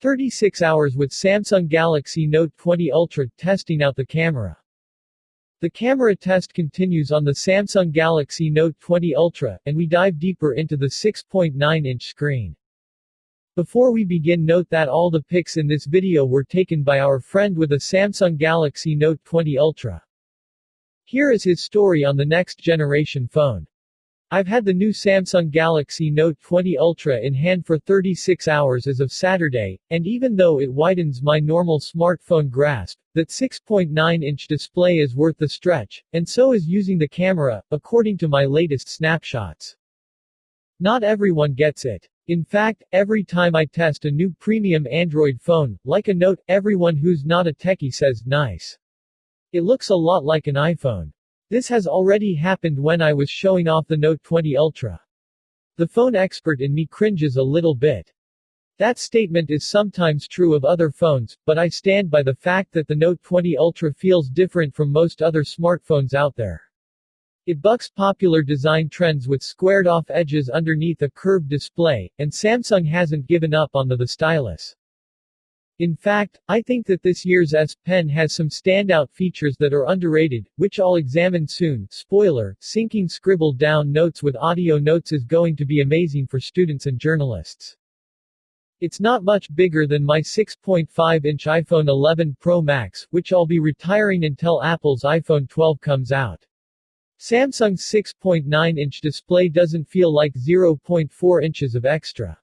36 hours with Samsung Galaxy Note 20 Ultra testing out the camera. The camera test continues on the Samsung Galaxy Note 20 Ultra, and we dive deeper into the 6.9-inch screen. Before we begin, note that all the pics in this video were taken by our friend with a Samsung Galaxy Note 20 Ultra. Here is his story on the next generation phone. I've had the new Samsung Galaxy Note 20 Ultra in hand for 36 hours as of Saturday, and even though it widens my normal smartphone grasp, that 6.9-inch display is worth the stretch, and so is using the camera, according to my latest snapshots. Not everyone gets it. In fact, every time I test a new premium Android phone, like a Note, everyone who's not a techie says, "Nice. It looks a lot like an iPhone." This has already happened when I was showing off the Note 20 Ultra. The phone expert in me cringes a little bit. That statement is sometimes true of other phones, but I stand by the fact that the Note 20 Ultra feels different from most other smartphones out there. It bucks popular design trends with squared-off edges underneath a curved display, and Samsung hasn't given up on the stylus. In fact, I think that this year's S Pen has some standout features that are underrated, which I'll examine soon. Spoiler, syncing scribbled down notes with audio notes is going to be amazing for students and journalists. It's not much bigger than my 6.5-inch iPhone 11 Pro Max, which I'll be retiring until Apple's iPhone 12 comes out. Samsung's 6.9-inch display doesn't feel like 0.4 inches of extra.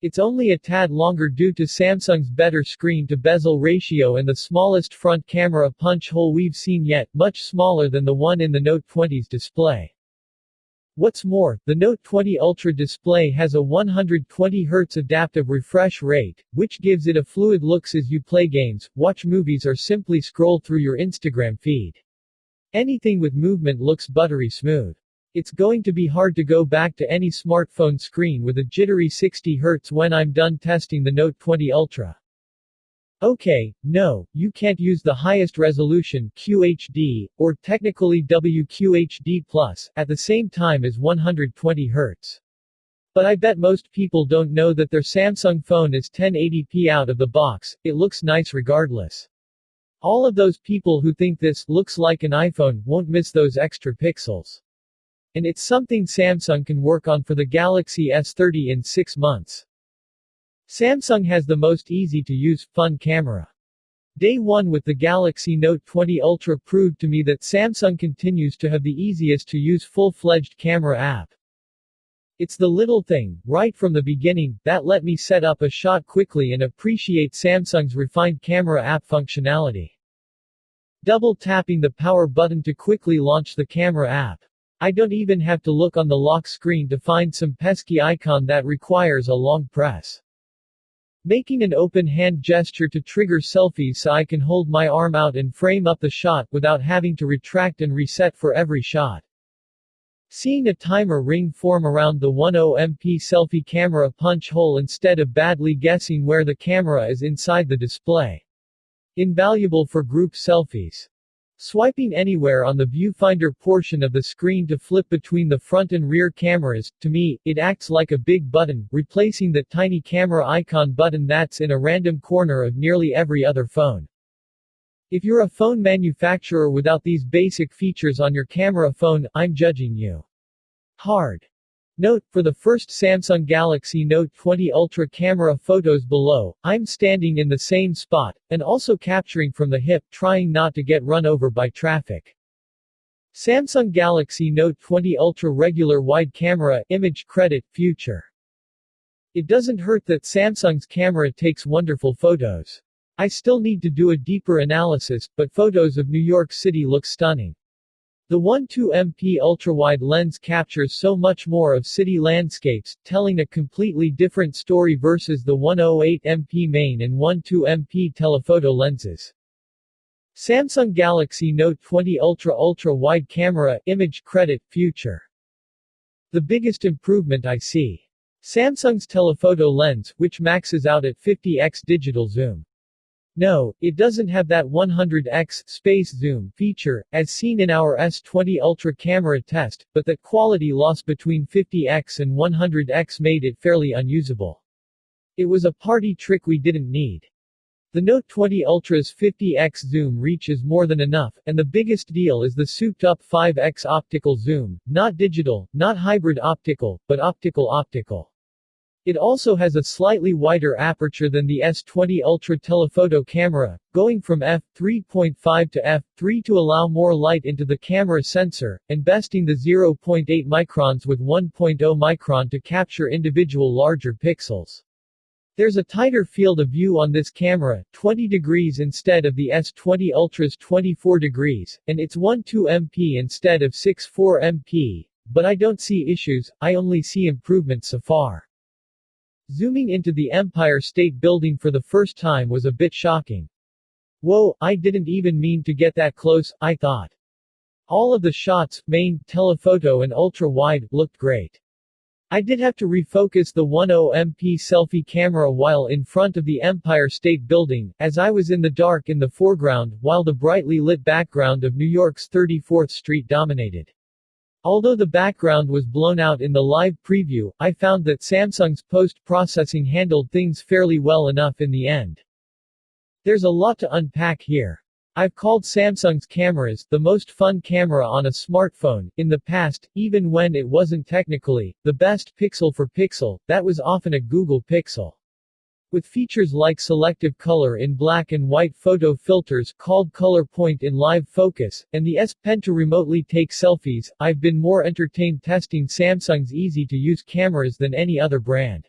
It's only a tad longer due to Samsung's better screen-to-bezel ratio and the smallest front camera punch hole we've seen yet, much smaller than the one in the Note 20's display. What's more, the Note 20 Ultra display has a 120 Hz adaptive refresh rate, which gives it a fluid look as you play games, watch movies or simply scroll through your Instagram feed. Anything with movement looks buttery smooth. It's going to be hard to go back to any smartphone screen with a jittery 60 Hz when I'm done testing the Note 20 Ultra. Okay, no, you can't use the highest resolution QHD, or technically WQHD+, at the same time as 120 Hz. But I bet most people don't know that their Samsung phone is 1080p out of the box. It looks nice regardless. All of those people who think this looks like an iPhone won't miss those extra pixels. And it's something Samsung can work on for the Galaxy S30 in 6 months. Samsung has the most easy-to-use, fun camera. Day 1 with the Galaxy Note 20 Ultra proved to me that Samsung continues to have the easiest-to-use full-fledged camera app. It's the little thing, right from the beginning, that let me set up a shot quickly and appreciate Samsung's refined camera app functionality. Double tapping the power button to quickly launch the camera app. I don't even have to look on the lock screen to find some pesky icon that requires a long press. Making an open hand gesture to trigger selfies so I can hold my arm out and frame up the shot without having to retract and reset for every shot. Seeing a timer ring form around the 10MP selfie camera punch hole instead of badly guessing where the camera is inside the display. Invaluable for group selfies. Swiping anywhere on the viewfinder portion of the screen to flip between the front and rear cameras, to me, it acts like a big button, replacing the tiny camera icon button that's in a random corner of nearly every other phone. If you're a phone manufacturer without these basic features on your camera phone, I'm judging you hard. Note, for the first Samsung Galaxy Note 20 Ultra camera photos below, I'm standing in the same spot, and also capturing from the hip, trying not to get run over by traffic. Samsung Galaxy Note 20 Ultra regular wide camera, image credit, future. It doesn't hurt that Samsung's camera takes wonderful photos. I still need to do a deeper analysis, but photos of New York City look stunning. The 12MP ultra-wide lens captures so much more of city landscapes, telling a completely different story versus the 108MP main and 12MP telephoto lenses. Samsung Galaxy Note 20 Ultra ultra-wide camera, image credit, future. The biggest improvement I see. Samsung's telephoto lens, which maxes out at 50x digital zoom. No, it doesn't have that 100x space zoom feature, as seen in our S20 Ultra camera test, but that quality loss between 50x and 100x made it fairly unusable. It was a party trick we didn't need. The Note 20 Ultra's 50x zoom reach is more than enough, and the biggest deal is the souped-up 5x optical zoom, not digital, not hybrid optical, but optical. It also has a slightly wider aperture than the S20 Ultra telephoto camera, going from f3.5 to f3 to allow more light into the camera sensor, and besting the 0.8 microns with 1.0 micron to capture individual larger pixels. There's a tighter field of view on this camera, 20 degrees instead of the S20 Ultra's 24 degrees, and it's 12 MP instead of 64 MP, but I don't see issues, I only see improvements so far. Zooming into the Empire State Building for the first time was a bit shocking. Whoa, I didn't even mean to get that close, I thought. All of the shots, main, telephoto and ultra-wide, looked great. I did have to refocus the 10MP selfie camera while in front of the Empire State Building, as I was in the dark in the foreground while the brightly lit background of New York's 34th Street dominated. Although the background was blown out in the live preview, I found that Samsung's post-processing handled things fairly well enough in the end. There's a lot to unpack here. I've called Samsung's cameras the most fun camera on a smartphone in the past, even when it wasn't technically the best pixel for pixel, that was often a Google Pixel. With features like selective color in black and white photo filters called color point in live focus, and the S Pen to remotely take selfies, I've been more entertained testing Samsung's easy-to-use cameras than any other brand.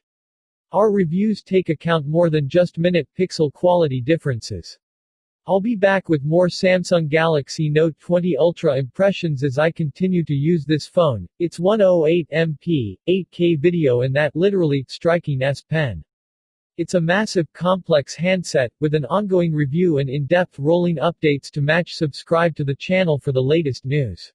Our reviews take account more than just minute pixel quality differences. I'll be back with more Samsung Galaxy Note 20 Ultra impressions as I continue to use this phone. It's 108MP, 8K video and that literally striking S Pen. It's a massive, complex handset, with an ongoing review and in-depth rolling updates to match. Subscribe to the channel for the latest news.